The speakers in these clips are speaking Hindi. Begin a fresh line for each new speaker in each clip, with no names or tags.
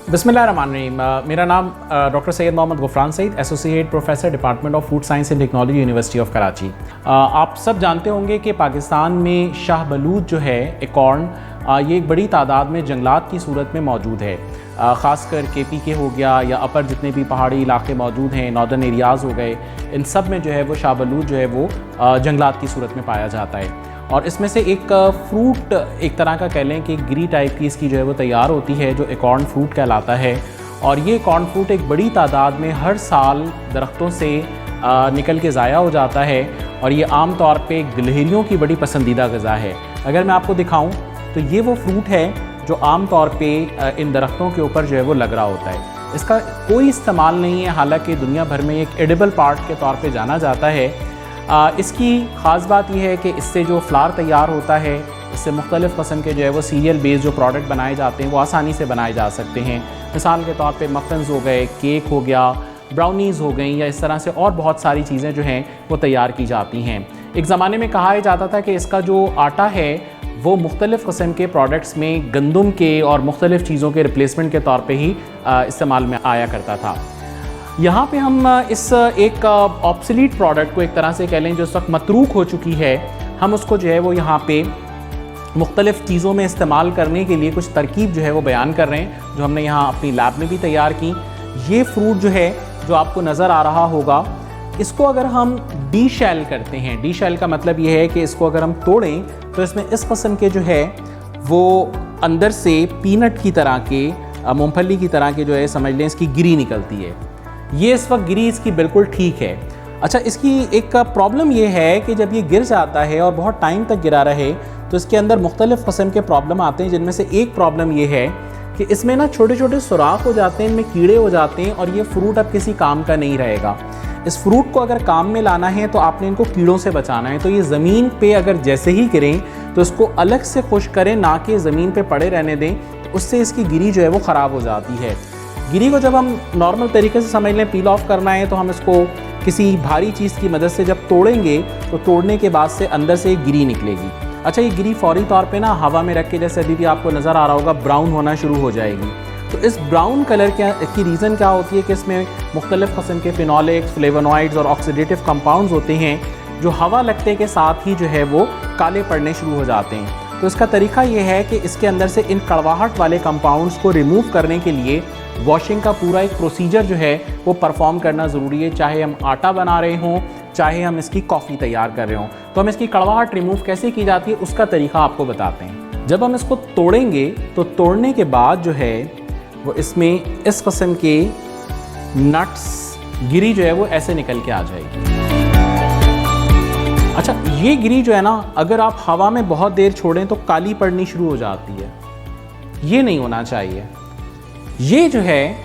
बिस्मिल्लाहिर्रहमानिर्रहीम। मेरा नाम doctor Syed Mohammad Ghufran Saeed, associate professor department of food science and technology, university of Karachi. आप सब जानते होंगे कि पाकिस्तान में शाहबलूत जो है एकॉर्न, ये एक बड़ी तादाद में जंगलात की सूरत में मौजूद है। ख़ासकर KPK हो गया या अपर जितने भी पहाड़ी इलाके मौजूद हैं, नॉर्दर्न एरियाज़ हो गए, इन सब में जो है वो शाहबलूत जो है वो जंगलात की सूरत में पाया जाता है। और इसमें से एक फ्रूट, एक तरह का कह लें कि गिरी टाइप की इसकी जो है वो तैयार होती है, जो एकॉर्न फ्रूट कहलाता है। और ये एकॉर्न फ्रूट एक बड़ी तादाद में हर साल दरख्तों से निकल के ज़ाया हो जाता है और ये आम तौर पे गिलहरियों की बड़ी पसंदीदा ग़िज़ा है। अगर मैं आपको दिखाऊं तो ये वो फ्रूट है जो आम तौर पे इन दरख्तों के ऊपर जो है वो लग रहा होता है। इसका कोई इस्तेमाल नहीं है, हालांकि दुनिया भर में एक एडिबल पार्ट के तौर पे जाना जाता है। इसकी ख़ास बात यह है कि इससे जो फ्लावर तैयार होता है, इससे मुख्तलिफ़ किस्म के जो है वो सीरियल बेस्ड जो प्रोडक्ट बनाए जाते हैं वो आसानी से बनाए जा सकते हैं। मिसाल के तौर पे मफ़िन्स हो गए, केक हो गया, ब्राउनीज़ हो गई, या इस तरह से और बहुत सारी चीज़ें जो हैं वो तैयार की जाती हैं। एक ज़माने में कहा जाता था कि इसका जो आटा है वो मुख्तलिफ़ किस्म के प्रोडक्ट्स में गंदम के और मुख्तलिफ़ चीज़ों के रिप्लेसमेंट के तौर पे ही इस्तेमाल में आया करता था। यहाँ पे हम इस एक ऑब्सोलीट प्रोडक्ट को एक तरह से कह लें जो इस वक्त मतरूक हो चुकी है, हम उसको जो है वो यहाँ पे मुख्तलिफ़ चीज़ों में इस्तेमाल करने के लिए कुछ तरकीब जो है वो बयान कर रहे हैं, जो हमने यहाँ अपनी लैब में भी तैयार की। ये फ्रूट जो है जो आपको नज़र आ रहा होगा, इसको अगर हम डी शैल करते हैं, डी शैल का मतलब ये है कि इसको अगर हम तोड़ें तो इसमें इस किस्म के जो है वो अंदर से पीनट की तरह के, मूंगफली की तरह के जो है समझ लें इसकी गिरी निकलती है। ये इस वक्त गिरी इसकी बिल्कुल ठीक है। अच्छा, इसकी एक प्रॉब्लम ये है कि जब ये गिर जाता है और बहुत टाइम तक गिरा रहे तो इसके अंदर मुख्तलिफ़ किस्म के प्रॉब्लम आते हैं, जिनमें से एक प्रॉब्लम ये है कि इसमें ना छोटे छोटे सुराख हो जाते हैं, इनमें कीड़े हो जाते हैं और ये फ्रूट अब किसी काम का नहीं रहेगा। इस फ्रूट को अगर काम में लाना है तो आपने इनको कीड़ों से बचाना है। तो ये ज़मीन पे अगर जैसे ही गिरें तो इसको अलग से खुश करें, ना कि ज़मीन पे पड़े रहने दें, तो उससे इसकी गिरी जो है वो ख़राब हो जाती है। गिरी को जब हम नॉर्मल तरीके से समझ लें, पील ऑफ करना है तो हम इसको किसी भारी चीज़ की मदद से जब तोड़ेंगे तो तोड़ने के बाद से अंदर से एक गिरी निकलेगी। अच्छा, ये गिरी फौरी तौर पे ना हवा में रख के, जैसे अभी भी आपको नज़र आ रहा होगा, ब्राउन होना शुरू हो जाएगी। तो इस ब्राउन कलर की रीज़न क्या होती है कि इसमें मुख्तलिफ़ किस्म के फिनोलिक्स, फ्लेवोनॉइड्स और ऑक्सीडेटिव कंपाउंड्स होते हैं जो हवा लगने के साथ ही जो है वो काले पड़ने शुरू हो जाते हैं। तो इसका तरीका ये है कि इसके अंदर से इन कड़वाहट वाले कंपाउंड्स को रिमूव करने के लिए वॉशिंग का पूरा एक प्रोसीजर जो है वो परफॉर्म करना ज़रूरी है। चाहे हम आटा बना रहे हों, चाहे हम इसकी कॉफ़ी तैयार कर रहे हों। तो हम इसकी कड़वाहट रिमूव कैसे की जाती है उसका तरीका आपको बताते हैं। जब हम इसको तोड़ेंगे तो तोड़ने के बाद जो है वो इसमें इस किस्म के नट्स, गिरी जो है वो ऐसे निकल के आ जाएगी। अच्छा, ये गिरी जो है ना, अगर आप हवा में बहुत देर छोड़ें तो काली पड़नी शुरू हो जाती है। ये नहीं होना चाहिए। ये जो है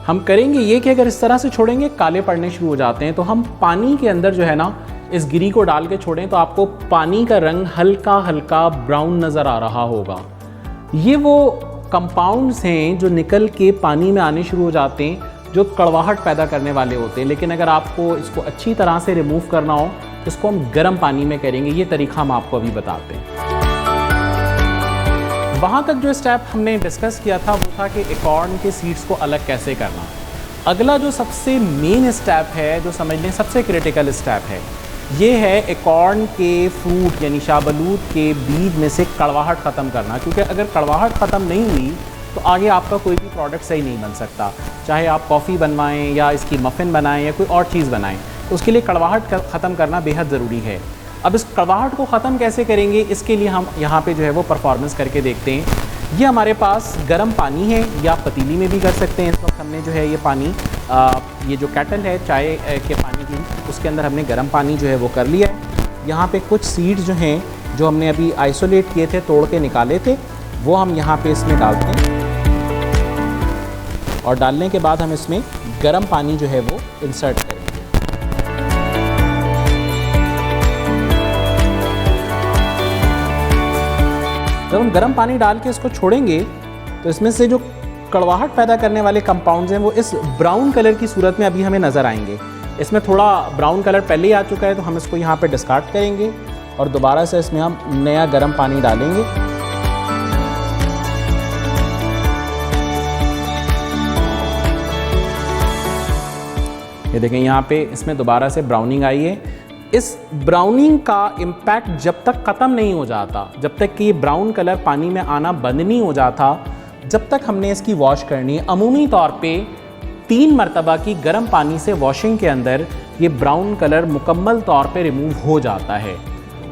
हम करेंगे ये कि अगर इस तरह से छोड़ेंगे काले पड़ने शुरू हो जाते हैं, तो हम पानी के अंदर जो है ना इस गिरी को डाल के छोड़ें तो आपको पानी का रंग हल्का हल्का ब्राउन नज़र आ रहा होगा। ये वो कंपाउंड्स हैं जो निकल के पानी में आने शुरू हो जाते हैं, जो कड़वाहट पैदा करने वाले होते हैं। लेकिन अगर आपको इसको अच्छी तरह से रिमूव करना हो तो इसको हम गर्म पानी में करेंगे। ये तरीका हम आपको अभी बताते हैं। वहाँ तक जो स्टेप हमने डिस्कस किया था वो था कि एकॉर्न के सीड्स को अलग कैसे करना। अगला जो सबसे मेन स्टेप है, जो समझ लें सबसे क्रिटिकल स्टेप है, ये है एकॉर्न के फ्रूट यानी शाहबलूत के बीज में से कड़वाहट ख़त्म करना। क्योंकि अगर कड़वाहट ख़त्म नहीं हुई तो आगे आपका कोई भी प्रोडक्ट सही नहीं बन सकता। चाहे आप कॉफ़ी बनवाएं या इसकी मफ़िन बनाएं या कोई और चीज़ बनाएं, तो उसके लिए कड़वाहट ख़त्म करना बेहद ज़रूरी है। अब इस कड़वाहट को ख़त्म कैसे करेंगे, इसके लिए हम यहाँ पे जो है वो परफॉर्मेंस करके देखते हैं। ये हमारे पास गर्म पानी है, या आप पतीली में भी कर सकते हैं। इस वक्त हमने जो है ये पानी, ये जो केटल है चाय के पानी की, उसके अंदर हमने गर्म पानी जो है वो कर लिया है। यहाँ पे कुछ सीड्स जो हैं जो हमने अभी आइसोलेट किए थे, तोड़ के निकाले थे, वो हम यहाँ पे इसमें डालते हैं। और डालने के बाद हम इसमें गर्म पानी जो है वो इंसर्ट करेंगे। जब हम गर्म पानी डाल के इसको छोड़ेंगे तो इसमें से जो कड़वाहट पैदा करने वाले कंपाउंड्स हैं वो इस ब्राउन कलर की सूरत में अभी हमें नज़र आएंगे। इसमें थोड़ा ब्राउन कलर पहले ही आ चुका है, तो हम इसको यहाँ पे डिस्कार्ड करेंगे और दोबारा से इसमें हम नया गर्म पानी डालेंगे। ये देखें यहाँ पे इसमें दोबारा से ब्राउनिंग आई है। इस ब्राउनिंग का इम्पैक्ट जब तक ख़त्म नहीं हो जाता, जब तक कि ये ब्राउन कलर पानी में आना बंद नहीं हो जाता, जब तक हमने इसकी वॉश करनी है। अमूमी तौर पे 3 मरतबा की गर्म पानी से वॉशिंग के अंदर ये ब्राउन कलर मुकम्मल तौर पे रिमूव हो जाता है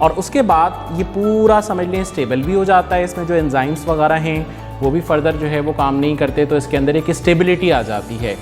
और उसके बाद ये पूरा समझ लें स्टेबल भी हो जाता है। इसमें जो एंजाइम्स वगैरह हैं वो भी फर्दर जो है वो काम नहीं करते, तो इसके अंदर एक स्टेबिलिटी आ जाती है।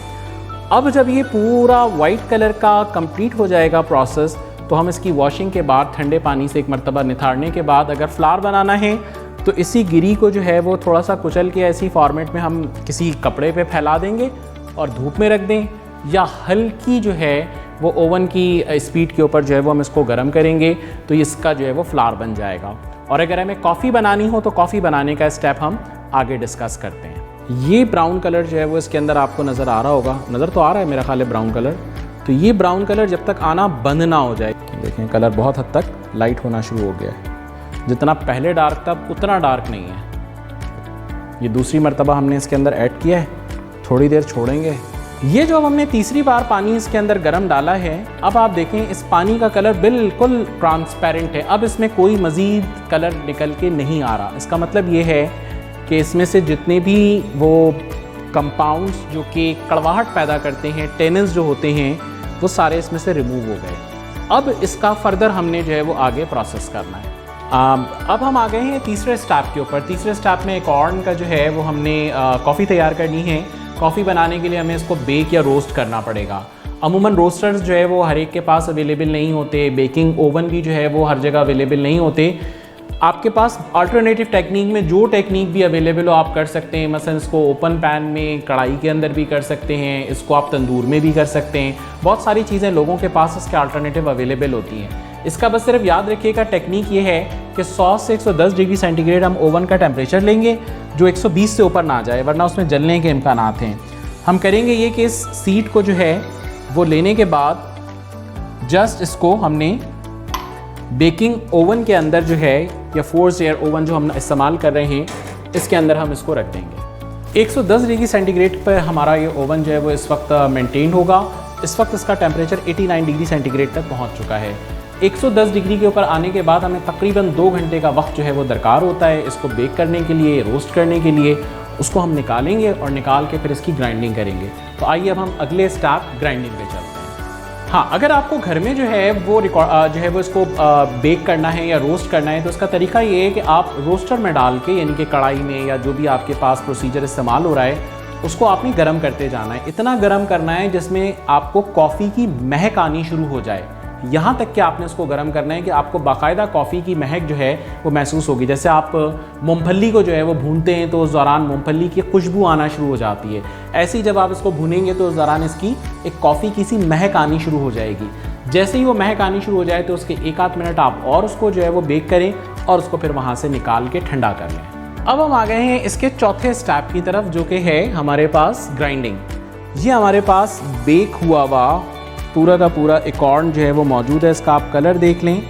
अब जब ये पूरा वाइट कलर का कंप्लीट हो जाएगा प्रोसेस, तो हम इसकी वॉशिंग के बाद ठंडे पानी से एक मरतबा निथारने के बाद अगर फ्लावर बनाना है तो इसी गिरी को जो है वो थोड़ा सा कुचल के ऐसी फॉर्मेट में हम किसी कपड़े पे फैला देंगे और धूप में रख दें, या हल्की जो है वो ओवन की स्पीड के ऊपर जो है वो हम इसको गर्म करेंगे तो इसका जो है वो फ्लावर बन जाएगा। और अगर हमें कॉफ़ी बनानी हो तो कॉफ़ी बनाने का स्टेप हम आगे डिस्कस करते हैं। ये ब्राउन कलर जो है वो इसके अंदर आपको नज़र आ रहा होगा, नज़र तो आ रहा है मेरा ख्याल है ब्राउन कलर। तो ये ब्राउन कलर जब तक आना बंद ना हो जाए, देखें कलर बहुत हद तक लाइट होना शुरू हो गया है। जितना पहले डार्क था उतना डार्क नहीं है। ये दूसरी मरतबा हमने इसके अंदर ऐड किया है, थोड़ी देर छोड़ेंगे। ये जो अब हमने तीसरी बार पानी इसके अंदर गर्म डाला है, अब आप देखें इस पानी का कलर बिल्कुल ट्रांसपेरेंट है। अब इसमें कोई मज़ीद कलर निकल के नहीं आ रहा। इसका मतलब ये है कि इसमें से जितने भी वो कंपाउंड्स जो कि कड़वाहट पैदा करते हैं, टेनिन्स जो होते हैं, वो सारे इसमें से रिमूव हो गए। अब इसका फर्दर हमने जो है वो आगे प्रोसेस करना है। अब हम आ गए हैं तीसरे स्टेप के ऊपर। तीसरे स्टेप में कॉर्न का जो है वो हमने कॉफ़ी तैयार करनी है। कॉफ़ी बनाने के लिए हमें इसको बेक या रोस्ट करना पड़ेगा। अमूमन रोस्टर्स जो है वो हर एक के पास अवेलेबल नहीं होते, बेकिंग ओवन भी जो है वो हर जगह अवेलेबल नहीं होते। आपके पास अल्टरनेटिव टेक्निक में जो टेक्निक भी अवेलेबल हो आप कर सकते हैं। मसलन इसको ओपन पैन में, कढ़ाई के अंदर भी कर सकते हैं, इसको आप तंदूर में भी कर सकते हैं। बहुत सारी चीज़ें लोगों के पास इसके अल्टरनेटिव अवेलेबल होती हैं। इसका बस सिर्फ याद रखिएगा टेक्निक ये है कि 100 से 110 डिग्री सेंटीग्रेड हम ओवन का टेम्परेचर लेंगे, जो 120 से ऊपर ना जाए, वरना उसमें जलने के इम्कानात हैं। हम करेंगे ये कि इस सीट को जो है वो लेने के बाद जस्ट इसको हमने बेकिंग ओवन के अंदर जो है, या फोर्स एयर ओवन जो हम इस्तेमाल कर रहे हैं, इसके अंदर हम इसको रख देंगे। 110 डिग्री सेंटीग्रेड पर हमारा ये ओवन जो है वो इस वक्त मेंटेन होगा। इस वक्त इसका टेम्परेचर 89 डिग्री सेंटीग्रेड तक पहुंच चुका है। 110 डिग्री के ऊपर आने के बाद हमें तकरीबन 2 घंटे का वक्त जो है वो दरकार होता है इसको बेक करने के लिए, रोस्ट करने के लिए। उसको हम निकालेंगे और निकाल के फिर इसकी ग्राइंडिंग करेंगे। तो आइए अब हम अगले स्टेप ग्राइंडिंग पे चलते हैं। हाँ, अगर आपको घर में जो है वो इसको बेक करना है या रोस्ट करना है, तो उसका तरीका ये है कि आप रोस्टर में डाल के, यानी कि कढ़ाई में या जो भी आपके पास प्रोसीजर इस्तेमाल हो रहा है, उसको आपने गर्म करते जाना है। इतना गर्म करना है जिसमें आपको कॉफ़ी की महक आनी शुरू हो जाए। यहाँ तक कि आपने उसको गर्म करना है कि आपको बाकायदा कॉफ़ी की महक जो है वो महसूस होगी। जैसे आप मूंगफली को जो है वो भूनते हैं तो उस दौरान मूंगफली की खुशबू आना शुरू हो जाती है। ऐसे ही जब आप इसको भूनेंगे तो उस दौरान इसकी एक कॉफ़ी की सी महक आनी शुरू हो जाएगी। जैसे ही वो महक आनी शुरू हो जाए तो उसके 1-8 मिनट आप और उसको जो है वो बेक करें और उसको फिर वहाँ से निकाल के ठंडा कर लें। अब हम आ गए हैं इसके चौथे स्टेप की तरफ, जो कि है हमारे पास ग्राइंडिंग। ये हमारे पास बेक हुआ हुआ पूरा का पूरा एकॉर्न जो है वो मौजूद है। इसका आप कलर देख लें,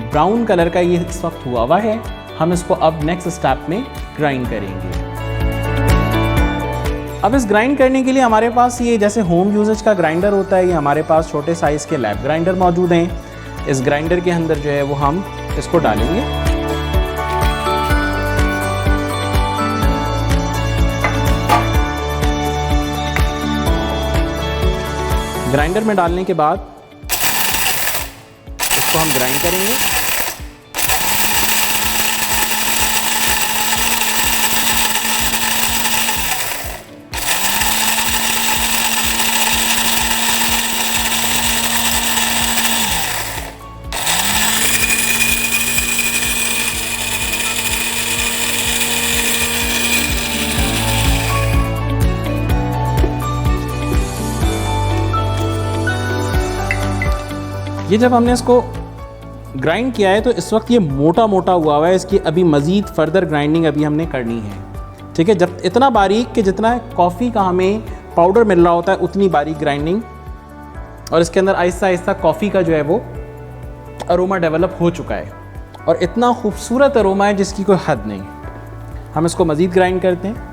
ब्राउन कलर का ये इस वक्त हुआ हुआ है। हम इसको अब नेक्स्ट स्टेप में ग्राइंड करेंगे। अब इस ग्राइंड करने के लिए हमारे पास ये जैसे होम यूजेज का ग्राइंडर होता है, ये हमारे पास छोटे साइज़ के लैब ग्राइंडर मौजूद हैं। इस ग्राइंडर के अंदर जो है वो हम इसको डालेंगे। ग्राइंडर में डालने के बाद इसको हम ग्राइंड करेंगे। ये जब हमने इसको ग्राइंड किया है तो इस वक्त ये मोटा मोटा हुआ है। इसकी अभी मज़ीद फर्दर ग्राइंडिंग अभी हमने करनी है, ठीक है। जब इतना बारीक कि जितना कॉफ़ी का हमें पाउडर मिल रहा होता है उतनी बारीक ग्राइंडिंग, और इसके अंदर आहिस्ता आहिस्ता कॉफ़ी का जो है वो अरोमा डेवलप हो चुका है और इतना खूबसूरत अरोमा है जिसकी कोई हद नहीं। हम इसको मज़ीद ग्राइंड करते हैं।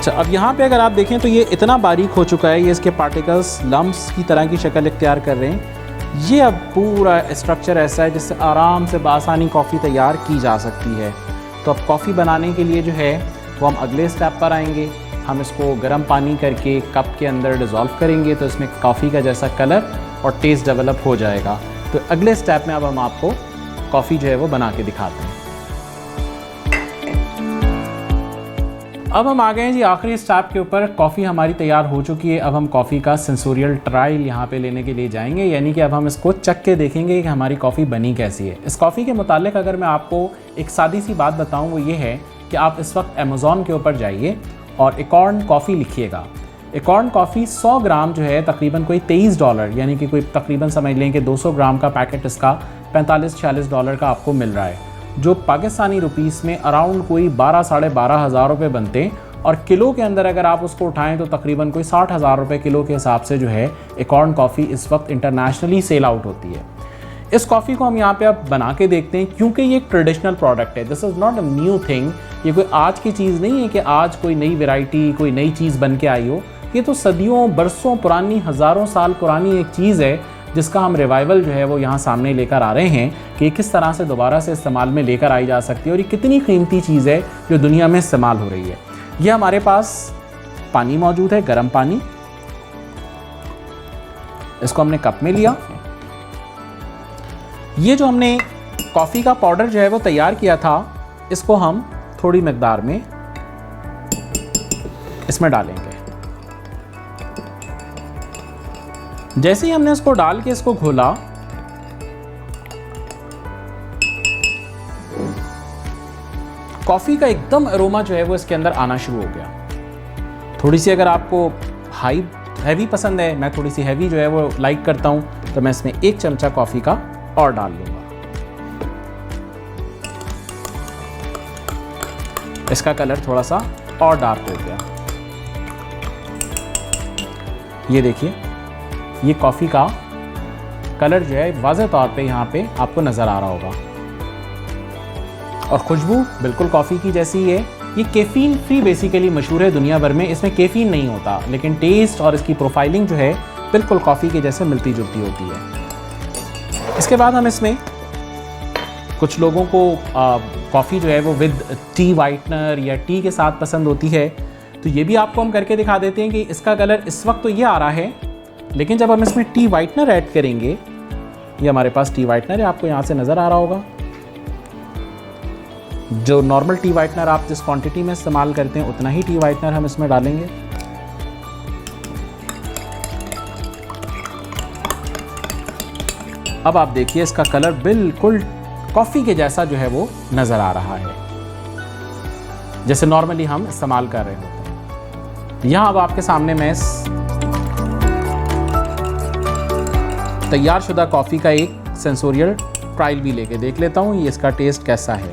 अच्छा, अब यहाँ पे अगर आप देखें तो ये इतना बारीक हो चुका है, ये इसके पार्टिकल्स लम्प्स की तरह की शक्ल इख्तियार कर रहे हैं। ये अब पूरा स्ट्रक्चर ऐसा है जिससे आराम से बासानी कॉफ़ी तैयार की जा सकती है। तो अब कॉफ़ी बनाने के लिए जो है वो हम अगले स्टेप पर आएंगे। हम इसको गर्म पानी करके कप के अंदर डिज़ोल्व करेंगे तो इसमें कॉफ़ी का जैसा कलर और टेस्ट डेवलप हो जाएगा। तो अगले स्टेप में अब हम आपको कॉफ़ी जो है वो बना के दिखाते हैं। अब हम आ गए हैं जी आखिरी स्टेप के ऊपर। कॉफ़ी हमारी तैयार हो चुकी है। अब हम कॉफ़ी का सेंसोरियल ट्रायल यहाँ पे लेने के लिए जाएंगे, यानी कि अब हम इसको चख के देखेंगे कि हमारी कॉफ़ी बनी कैसी है। इस कॉफ़ी के मुतालिक अगर मैं आपको एक सादी सी बात बताऊँ वो ये है कि आप इस वक्त अमेज़ॉन के ऊपर जाइए और एकॉर्न कॉफ़ी लिखिएगा। एकॉर्न कॉफ़ी 100 ग्राम जो है तकरीबन कोई $23, यानी कि कोई तकरीबन समझ लें कि 200 ग्राम का पैकेट इसका $45-46 का आपको मिल रहा है, जो पाकिस्तानी रुपीस में अराउंड कोई 12-12.5 हज़ार रुपये बनते हैं। और किलो के अंदर अगर आप उसको उठाएं तो तकरीबन कोई 60,000 रुपये किलो के हिसाब से जो है एकॉर्न कॉफ़ी इस वक्त इंटरनेशनली सेल आउट होती है। इस कॉफ़ी को हम यहाँ पे अब बना के देखते हैं, क्योंकि ये एक ट्रेडिशनल प्रोडक्ट है। This is not a new thing. ये कोई आज की चीज़ नहीं है कि आज कोई नई वेराइटी, कोई नई चीज़ बन के आई हो। ये तो सदियों बरसों पुरानी, हज़ारों साल पुरानी एक चीज़ है जिसका हम रिवाइवल जो है वो यहाँ सामने लेकर आ रहे हैं कि किस तरह से दोबारा से इस्तेमाल में लेकर आई जा सकती है और ये कितनी कीमती चीज़ है जो दुनिया में इस्तेमाल हो रही है। ये हमारे पास पानी मौजूद है, गर्म पानी। इसको हमने कप में लिया। ये जो हमने कॉफ़ी का पाउडर जो है वो तैयार किया था, इसको हम थोड़ी मिकदार में इसमें डालेंगे। जैसे ही हमने इसको डाल के इसको घोला, कॉफ़ी का एकदम अरोमा जो है वो इसके अंदर आना शुरू हो गया। थोड़ी सी अगर आपको हैवी पसंद है, मैं थोड़ी सी हैवी जो है वो लाइक करता हूँ, तो मैं इसमें 1 चमचा कॉफ़ी का और डाल लूँगा। इसका कलर थोड़ा सा और डार्क हो गया। ये देखिए, ये कॉफ़ी का कलर जो है वाज़ेह तौर पे यहाँ पे आपको नज़र आ रहा होगा और खुशबू बिल्कुल कॉफ़ी की जैसी ही है। ये कैफ़ीन फ्री बेसिकली मशहूर है दुनिया भर में। इसमें कैफ़ीन नहीं होता, लेकिन टेस्ट और इसकी प्रोफाइलिंग जो है बिल्कुल कॉफ़ी के जैसे मिलती जुलती होती है। इसके बाद हम इसमें, कुछ लोगों को कॉफ़ी जो है वो विद टी वाइटनर या टी के साथ पसंद होती है, तो ये भी आपको हम करके दिखा देते हैं कि इसका कलर इस वक्त तो ये आ रहा है, लेकिन जब हम इसमें टी वाइटनर ऐड करेंगे, ये हमारे पास टी वाइटनर है, आपको यहाँ से नज़र आ रहा होगा। जो नॉर्मल टी वाइटनर आप जिस क्वांटिटी में इस्तेमाल करते हैं उतना ही टी वाइटनर हम इसमें डालेंगे। अब आप देखिए, इसका कलर बिल्कुल कॉफ़ी के जैसा जो है वो नज़र आ रहा है, जैसे नॉर्मली हम इस्तेमाल कर रहे होते हैं। यहाँ अब आपके सामने मैं तैयार शुदा कॉफ़ी का एक सेंसोरियल ट्रायल भी लेके देख लेता हूँ ये इसका टेस्ट कैसा है।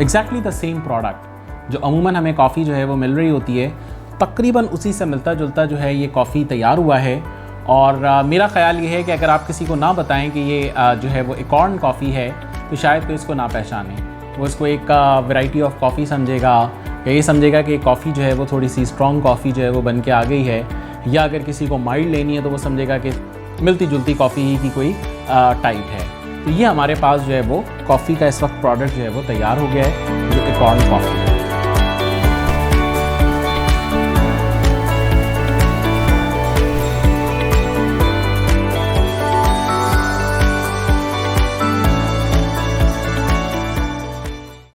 एग्जैक्टली द सेम प्रोडक्ट जो अमूमन हमें कॉफ़ी जो है वो मिल रही होती है, तकरीबन उसी से मिलता जुलता जो है ये कॉफ़ी तैयार हुआ है। और मेरा ख़्याल ये है कि अगर आप किसी को ना बताएं कि ये जो है वो एकॉर्न कॉफ़ी है, तो शायद कोई इसको ना पहचाने। वो इसको एक वैरायटी ऑफ कॉफ़ी समझेगा, या ये समझेगा कि कॉफ़ी जो है वो थोड़ी सी स्ट्रॉन्ग कॉफ़ी जो है वो बन के आ गई है, या अगर किसी को माइल्ड लेनी है तो वो समझेगा कि मिलती जुलती कॉफ़ी ही की कोई टाइप है। तो ये हमारे पास जो है वो कॉफ़ी का इस वक्त प्रोडक्ट जो है वो तैयार हो गया है, जो एकॉर्न कॉफ़ी है।